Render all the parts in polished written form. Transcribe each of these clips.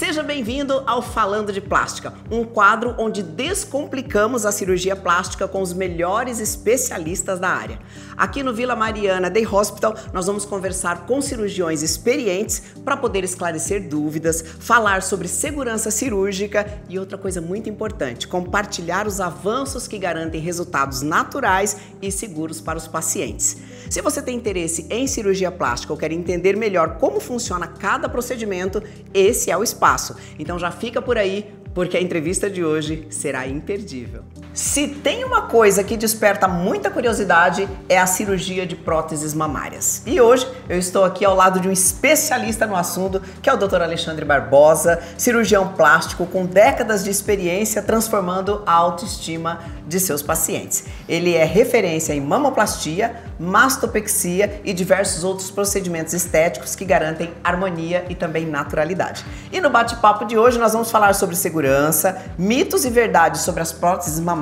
Seja bem-vindo ao Falando de Plástica, um quadro onde descomplicamos a cirurgia plástica com os melhores especialistas da área. Aqui no Vila Mariana Day Hospital, nós vamos conversar com cirurgiões experientes para poder esclarecer dúvidas, falar sobre segurança cirúrgica e outra coisa muito importante, compartilhar os avanços que garantem resultados naturais e seguros para os pacientes. Se você tem interesse em cirurgia plástica ou quer entender melhor como funciona cada procedimento, esse é o espaço. Então já fica por aí, porque a entrevista de hoje será imperdível. Se tem uma coisa que desperta muita curiosidade, é a cirurgia de próteses mamárias. E hoje eu estou aqui ao lado de um especialista no assunto, que é o Dr. Alexandre Barbosa, cirurgião plástico com décadas de experiência transformando a autoestima de seus pacientes. Ele é referência em mamoplastia, mastopexia e diversos outros procedimentos estéticos que garantem harmonia e também naturalidade. E no bate-papo de hoje nós vamos falar sobre segurança, mitos e verdades sobre as próteses mamárias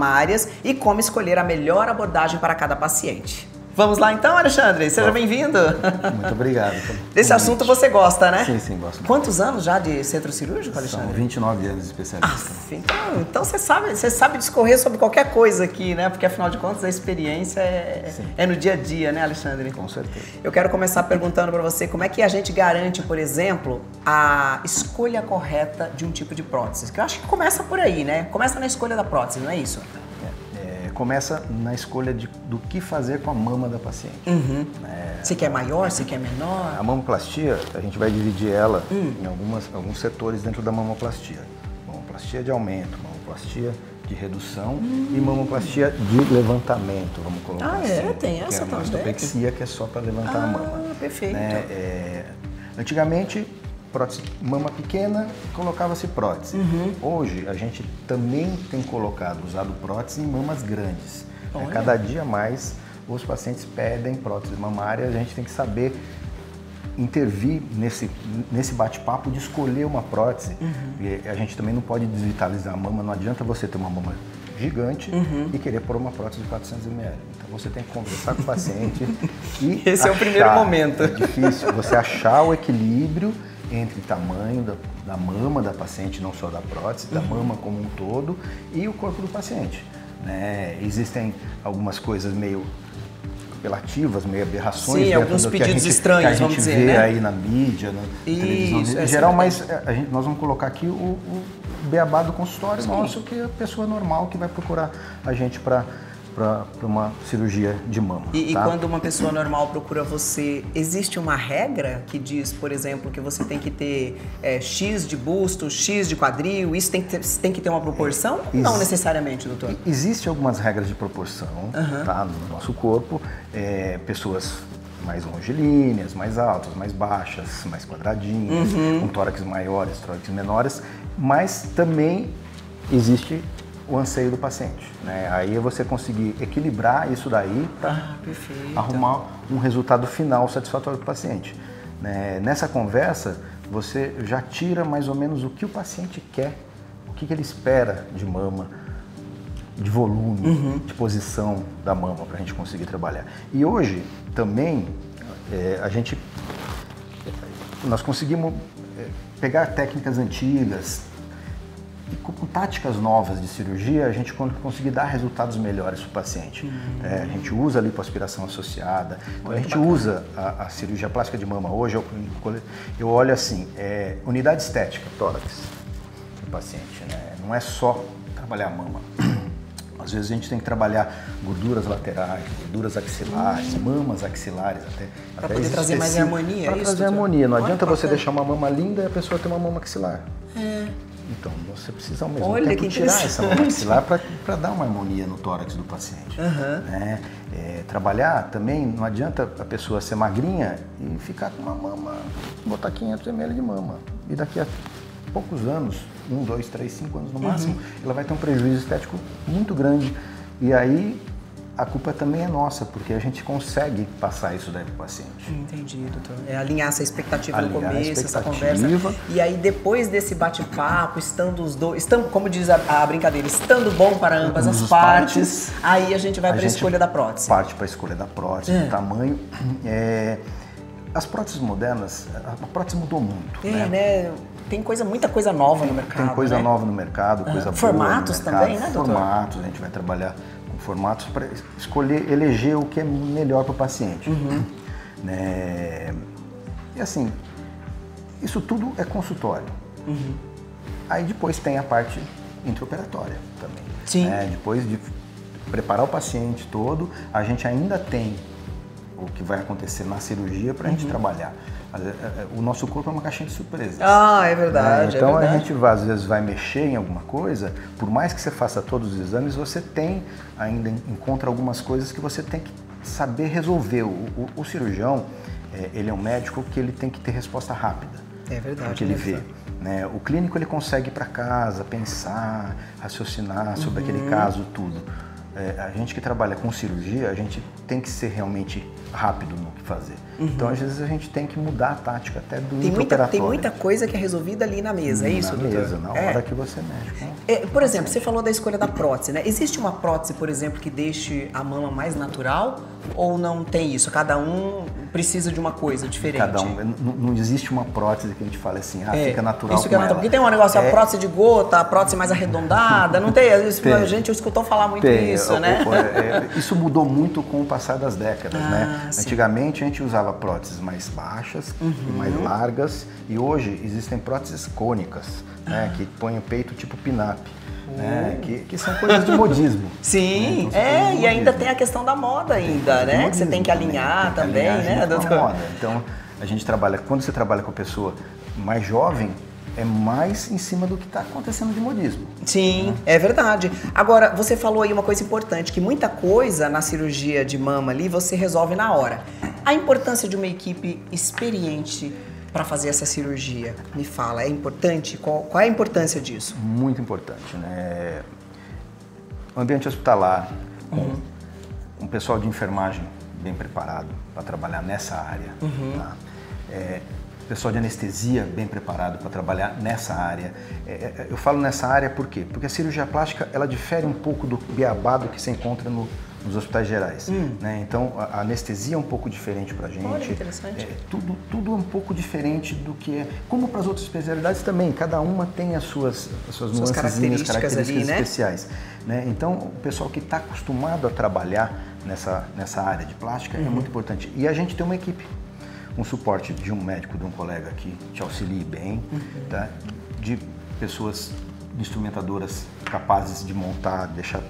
e como escolher a melhor abordagem para cada paciente. Vamos lá então, Alexandre? Seja bem-vindo. Muito obrigado. Desse assunto você gosta, né? Sim, gosto. Quantos anos já de centro cirúrgico, Alexandre? São 29 anos de especialista. Então você sabe discorrer sobre qualquer coisa aqui, né? Porque afinal de contas a experiência é no dia a dia, né, Alexandre? Com certeza. Eu quero começar perguntando para você como é que a gente garante, por exemplo, a escolha correta de um tipo de prótese. Que eu acho que começa por aí, né? Começa na escolha da prótese, não é isso? Começa na escolha do que fazer com a mama da paciente. Se quer maior, se quer menor? A mamoplastia, a gente vai dividir ela em alguns setores dentro da mamoplastia. Mamoplastia de aumento, mamoplastia de redução e mamoplastia de levantamento, vamos colocar assim. Tem essa também. Que é a mastopexia, que é só para levantar a mama. Perfeito. Antigamente, prótese mama pequena, colocava-se prótese. Hoje, a gente também tem usado prótese em mamas grandes. Cada dia mais, os pacientes pedem prótese mamária, a gente tem que saber intervir nesse bate-papo de escolher uma prótese. E a gente também não pode desvitalizar a mama, não adianta você ter uma mama gigante e querer pôr uma prótese de 400 ml. Então você tem que conversar com o paciente e esse é o primeiro momento. É difícil você achar o equilíbrio entre o tamanho da mama da paciente, não só da prótese, da mama como um todo, e o corpo do paciente. Existem algumas coisas meio apelativas, meio aberrações. Sim, alguns pedidos estranhos, vamos dizer, que a gente vê aí na mídia, na televisão, em geral, mas nós vamos colocar aqui o beabá do consultório nosso, que é a pessoa normal que vai procurar a gente para uma cirurgia de mama. E quando uma pessoa normal procura você, existe uma regra que diz, por exemplo, que você tem que ter X de busto, X de quadril, isso tem que ter uma proporção? Não necessariamente, doutor? Existem algumas regras de proporção no nosso corpo. Pessoas mais longilíneas, mais altas, mais baixas, mais quadradinhas, com tórax maiores, tórax menores, mas também existe o anseio do paciente, Aí é você conseguir equilibrar isso daí para arrumar um resultado final satisfatório para o paciente. Nessa conversa, você já tira mais ou menos o que o paciente quer, o que ele espera de mama, de volume, de posição da mama para a gente conseguir trabalhar. E hoje também nós conseguimos pegar técnicas antigas, e com táticas novas de cirurgia, a gente conseguir dar resultados melhores para o paciente. A gente usa a lipoaspiração associada, então a gente usa a cirurgia plástica de mama. Hoje eu olho assim, unidade estética, tórax do paciente. Não é só trabalhar a mama. Às vezes a gente tem que trabalhar gorduras laterais, gorduras axilares, mamas axilares até. Para poder trazer mais harmonia, Para trazer harmonia. Não adianta você deixar uma mama linda e a pessoa ter uma mama axilar. Então, você precisa ao mesmo tempo tirar essa mama axilar para dar uma harmonia no tórax do paciente. Trabalhar também, não adianta a pessoa ser magrinha e ficar com uma mama, botar 500 ml de mama. E daqui a poucos anos, 1, 2, 3, 5 anos no máximo, ela vai ter um prejuízo estético muito grande. E aí a culpa também é nossa, porque a gente consegue passar isso daí para o paciente. Entendi, doutor. Alinhar essa expectativa no começo, essa conversa. E aí, depois desse bate-papo, estando os dois, como diz a brincadeira, estando bom para ambas as partes, aí a gente vai para a escolha da prótese. Parte para a escolha da prótese, do tamanho. As próteses modernas, a prótese mudou muito. tem muita coisa nova no mercado. Tem coisa né? nova no mercado, coisa boa formatos no mercado. Também, né, doutor? Formatos, a gente vai trabalhar com formatos para escolher, eleger o que é melhor para o paciente. Né? E assim, isso tudo é consultório. Aí depois tem a parte intraoperatória também. Sim. Depois de preparar o paciente todo, a gente ainda tem o que vai acontecer na cirurgia para a gente trabalhar. O nosso corpo é uma caixinha de surpresas. Ah, é verdade. Então é verdade. a gente às vezes vai mexer em alguma coisa, por mais que você faça todos os exames, você ainda encontra algumas coisas que você tem que saber resolver. O cirurgião, ele é um médico que ele tem que ter resposta rápida. É verdade. Porque ele vê. Né? O clínico ele consegue ir para casa, pensar, raciocinar sobre aquele caso, tudo. A gente que trabalha com cirurgia, a gente tem que ser realmente rápido no que fazer. Então, às vezes, a gente tem que mudar a tática até do intraoperatório. Tem muita coisa que é resolvida ali na mesa, é isso, doutor? Na mesa, na hora que você mexe. Por exemplo, você falou da escolha da prótese, né? Existe uma prótese, por exemplo, que deixe a mama mais natural ou não tem isso? Cada um precisa de uma coisa diferente? Não existe uma prótese que a gente fale assim, fica natural isso que é natural. Porque tem um negócio, a prótese de gota, a prótese mais arredondada, não tem? A gente escutou falar muito isso, né? Isso mudou muito com o passar das décadas, né? Sim. Antigamente a gente usava próteses mais baixas e mais largas, e hoje existem próteses cônicas, né? Que põem o peito tipo pin-up. Né? Que são coisas de modismo. Sim, né? Então, e ainda tem a questão da moda ainda, né? Que você tem que alinhar também, né, doutor? Moda. Então, a gente trabalha, quando você trabalha com a pessoa mais jovem, é mais em cima do que está acontecendo de modismo. Sim, é verdade. Agora, você falou aí uma coisa importante, que muita coisa na cirurgia de mama ali você resolve na hora. A importância de uma equipe experiente para fazer essa cirurgia, me fala, é importante? Qual é a importância disso? Muito importante, né? O ambiente hospitalar, com um pessoal de enfermagem bem preparado para trabalhar nessa área, tá? Pessoal de anestesia bem preparado para trabalhar nessa área. Eu falo nessa área por quê? Porque a cirurgia plástica ela difere um pouco do beabá que se encontra nos hospitais gerais. Né? Então, a anestesia é um pouco diferente para a gente. Olha, interessante. Tudo é um pouco diferente do que é. Como para as outras especialidades também, cada uma tem as suas nuances, características ali, né? Especiais. Né? Então, o pessoal que está acostumado a trabalhar nessa área de plástica é muito importante. E a gente tem uma equipe, um suporte de um médico, de um colega que te auxilie bem, tá? De pessoas instrumentadoras capazes de montar, deixar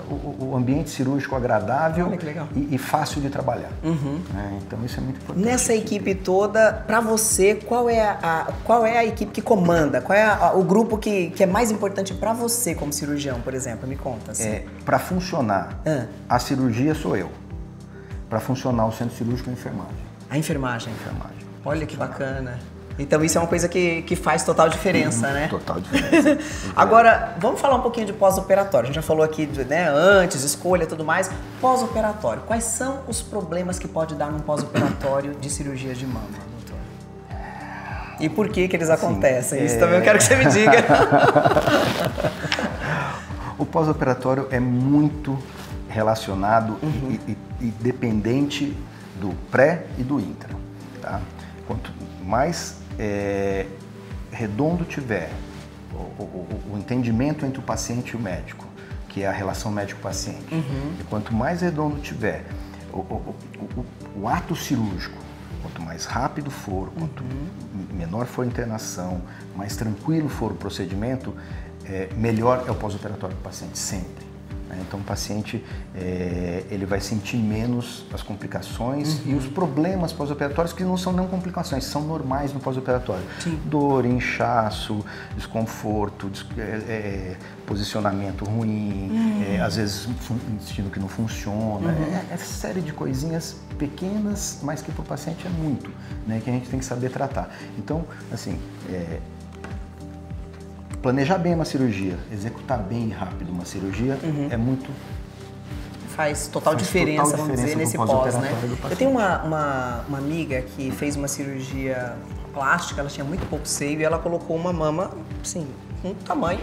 o ambiente cirúrgico agradável e fácil de trabalhar. Né? Então isso é muito importante. Nessa equipe toda, para você, qual é a equipe que comanda? Qual é o grupo que é mais importante para você como cirurgião, por exemplo? Me conta. Assim. Para funcionar, a cirurgia sou eu. Para funcionar o centro cirúrgico, a enfermagem. A enfermagem? Olha que bacana. Então isso é uma coisa que faz total diferença, né? Total diferença. Agora, vamos falar um pouquinho de pós-operatório. A gente já falou aqui, né, antes, escolha e tudo mais. Pós-operatório, quais são os problemas que pode dar num pós-operatório de cirurgia de mama, doutor? E por que eles acontecem? Isso também eu quero que você me diga. O pós-operatório é muito relacionado e dependente do pré e do intra. Tá? Quanto mais redondo tiver o entendimento entre o paciente e o médico, que é a relação médico-paciente, e quanto mais redondo tiver o ato cirúrgico, quanto mais rápido for, quanto menor for a internação, mais tranquilo for o procedimento, melhor é o pós-operatório do paciente, sempre. Então o paciente ele vai sentir menos as complicações e os problemas pós-operatórios que não são não complicações, são normais no pós-operatório. Dor, inchaço, desconforto, posicionamento ruim, às vezes intestino que não funciona, é série de coisinhas pequenas, mas que para o paciente é muito, né, que a gente tem que saber tratar. Então, assim, planejar bem uma cirurgia, executar bem e rápido uma cirurgia é muito... Faz total diferença, vamos dizer, nesse pós, né? Eu tenho uma amiga que fez uma cirurgia plástica, ela tinha muito pouco seio e ela colocou uma mama, assim, com um tamanho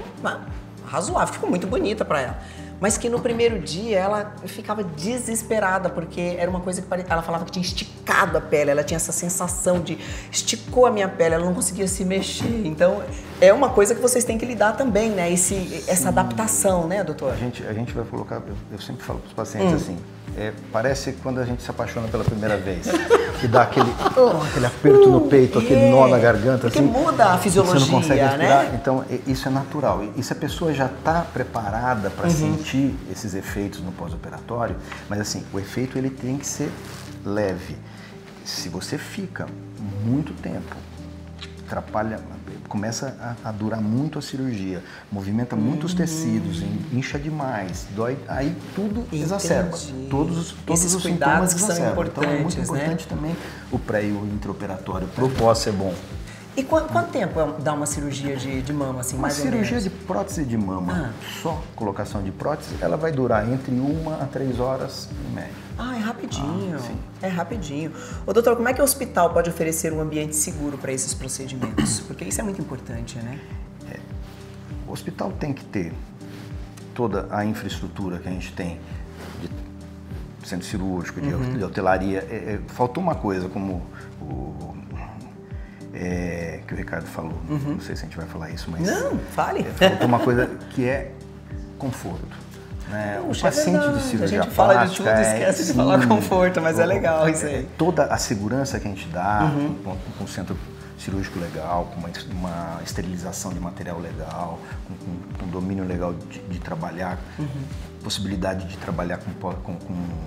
razoável, ficou muito bonita pra ela. mas que no primeiro dia ela ficava desesperada, porque era uma coisa que ela falava que tinha esticado a pele, ela tinha essa sensação de esticou a minha pele, ela não conseguia se mexer. Então, é uma coisa que vocês têm que lidar também, né? Essa adaptação, né, doutor? A gente vai colocar, eu sempre falo para os pacientes assim, parece quando a gente se apaixona pela primeira vez, que dá aquele aperto no peito, aquele nó na garganta, porque assim, muda a fisiologia, você não consegue respirar, né? Então isso é natural. E se a pessoa já está preparada para sentir esses efeitos no pós-operatório, mas assim, o efeito ele tem que ser leve. Se você fica muito tempo, atrapalha, começa a durar muito a cirurgia, movimenta muitos tecidos, incha demais, dói, aí tudo exacerba. Todos os sintomas exacerbam. Então é muito importante, né? Também o pré e o intraoperatório para o pós ser bom. E quanto tempo dá uma cirurgia de mama, assim, mais ou menos? Uma cirurgia de prótese de mama, só colocação de prótese, ela vai durar entre 1 a 3 horas em média. Ah, é rapidinho. Sim. É rapidinho. Ô, doutor, como é que o hospital pode oferecer um ambiente seguro para esses procedimentos? Porque isso é muito importante, né? O hospital tem que ter toda a infraestrutura que a gente tem de centro cirúrgico, de hotelaria. Faltou uma coisa, como que o Ricardo falou. Não sei se a gente vai falar isso, mas... Não, fale. Faltou uma coisa que é conforto. Né? O paciente de cirurgia plástica... A gente fala de tudo e esquece de falar conforto, mas é legal isso aí. Toda a segurança que a gente dá, com o centro cirúrgico legal, com uma esterilização de material legal, com domínio legal de trabalhar, possibilidade de trabalhar com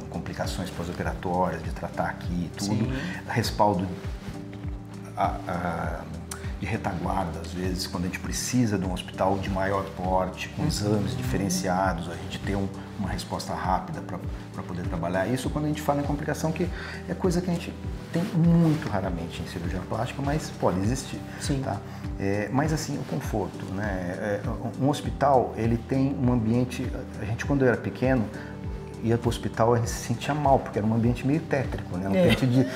complicações pós-operatórias, de tratar aqui tudo, respaldo de retaguarda, às vezes, quando a gente precisa de um hospital de maior porte, com exames diferenciados, a gente ter uma resposta rápida para poder trabalhar. Isso quando a gente fala em complicação, que é coisa que a gente tem muito raramente em cirurgia plástica, mas pode existir. Sim. Tá? Mas assim, o conforto, né? Um hospital, ele tem um ambiente, a gente quando era pequeno, ia para o hospital, a gente se sentia mal, porque era um ambiente meio tétrico, né? Um ambiente de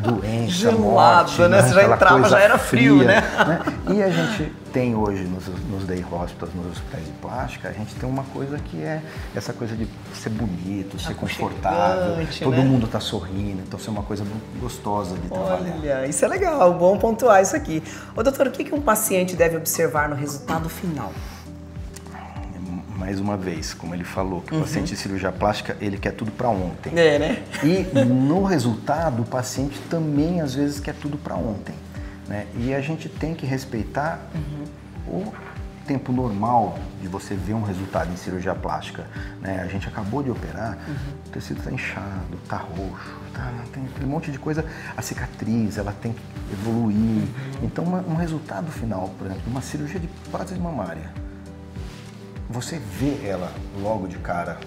doença, gelado, morte, né? Você já entrava, já era frio, fria, né? E a gente tem hoje nos day hospitals, nos hospitais de plástica, a gente tem uma coisa que é essa coisa de ser bonito, ser confortável, todo mundo está sorrindo, então isso é uma coisa gostosa de trabalhar. Olha, isso é legal, bom pontuar isso aqui. Ô, doutor, o que um paciente deve observar no resultado final? Mais uma vez, como ele falou, que o paciente de cirurgia plástica, ele quer tudo para ontem. Né? E no resultado, o paciente também, às vezes, quer tudo para ontem. Né? E a gente tem que respeitar o tempo normal de você ver um resultado em cirurgia plástica. Né? A gente acabou de operar, o tecido está inchado, está roxo, tem um monte de coisa. A cicatriz, ela tem que evoluir. Então, um resultado final, por exemplo, uma cirurgia de prótese mamária, você vê ela logo de cara,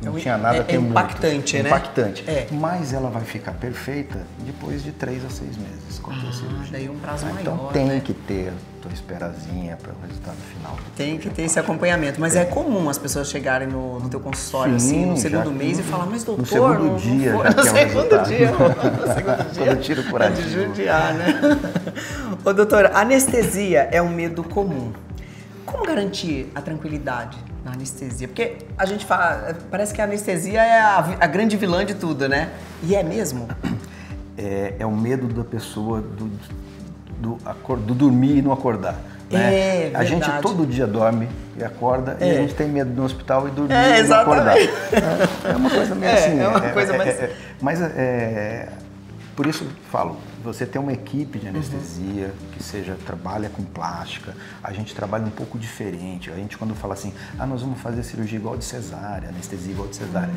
não tinha nada, tem impactante, muito. Né? Impactante. Mas ela vai ficar perfeita depois de 3 a 6 meses com a cirurgia. Daí um prazo maior. Então tem que ter a tua esperazinha para o resultado final. Tem que ter esse acompanhamento. Mas é comum as pessoas chegarem no teu consultório, assim, no segundo mês e falar, mas doutor, no segundo dia não já no segundo dia. No segundo dia. Todo tiro por É de judiar, né? Ô, doutor, anestesia é um medo comum. Como garantir a tranquilidade na anestesia? Porque a gente fala, parece que a anestesia é a grande vilã de tudo, né? E é mesmo? É o medo da pessoa do dormir e não acordar. Né? A gente todo dia dorme e acorda e a gente tem medo de ir no hospital e dormir e não acordar. É uma coisa meio assim. É uma coisa mais... Mas por isso falo, você tem uma equipe de anestesia que trabalha com plástica, a gente trabalha um pouco diferente. A gente quando fala assim, nós vamos fazer cirurgia igual de cesárea, anestesia igual de cesárea.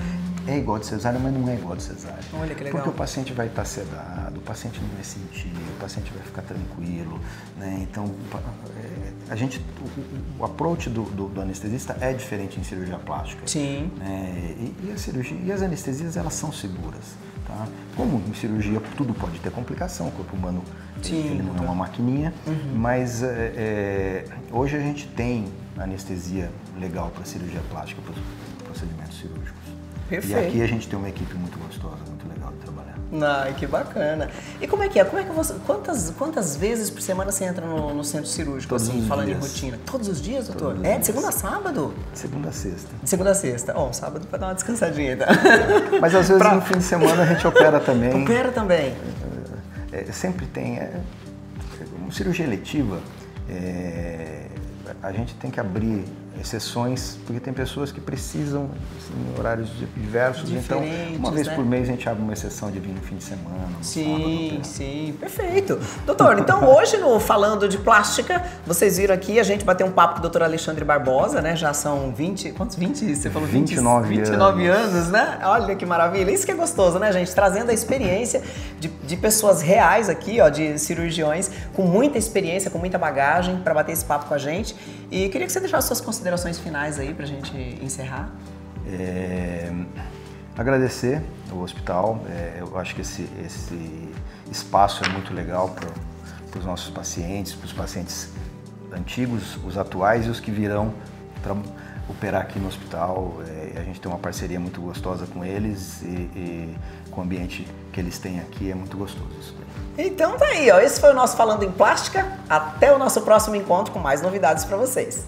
É igual de cesárea, mas não é igual de cesárea. Olha que legal. Porque o paciente vai estar sedado, o paciente não vai sentir, o paciente vai ficar tranquilo, né? Então, o approach do anestesista é diferente em cirurgia plástica. Sim. Né? E as anestesias, elas são seguras. Tá? Como em cirurgia tudo pode ter complicação, o corpo humano ele não é uma maquininha, mas hoje a gente tem anestesia legal para cirurgia plástica, para os procedimentos cirúrgicos. Perfeito. E aqui a gente tem uma equipe muito gostosa, muito legal de trabalhar. Ai, que bacana. E como é que é? Como é que você, quantas vezes por semana você entra no centro cirúrgico, Todos assim, os falando dias. em rotina? Todos os dias, doutor? Todos os De dias. segunda a sábado? Segunda a sexta. De segunda a sexta. Ó, sábado pra dar uma descansadinha, então. Mas às vezes no fim de semana a gente opera também. Opera também. Sempre tem. Uma cirurgia eletiva, a gente tem que abrir exceções, porque tem pessoas que precisam assim, em horários diversos. Então, uma vez por mês a gente abre uma exceção de vir no fim de semana. Sim, sim, perfeito. Doutor, então hoje no Falando de Plástica, vocês viram aqui, a gente bateu um papo com o doutor Alexandre Barbosa, né? Já são 20, quantos 20? Você falou 29 anos, né? Olha que maravilha. Isso que é gostoso, né, gente? Trazendo a experiência de pessoas reais aqui, ó, de cirurgiões com muita experiência, com muita bagagem para bater esse papo com a gente. E queria que você deixasse suas considerações finais aí pra gente encerrar. Agradecer o hospital, eu acho que esse espaço é muito legal para os nossos pacientes, para os pacientes antigos, os atuais e os que virão para operar aqui no hospital. A gente tem uma parceria muito gostosa com eles e com o ambiente que eles têm aqui é muito gostoso isso. Então tá aí, ó. Esse foi o nosso Falando em Plástica. Até o nosso próximo encontro com mais novidades para vocês.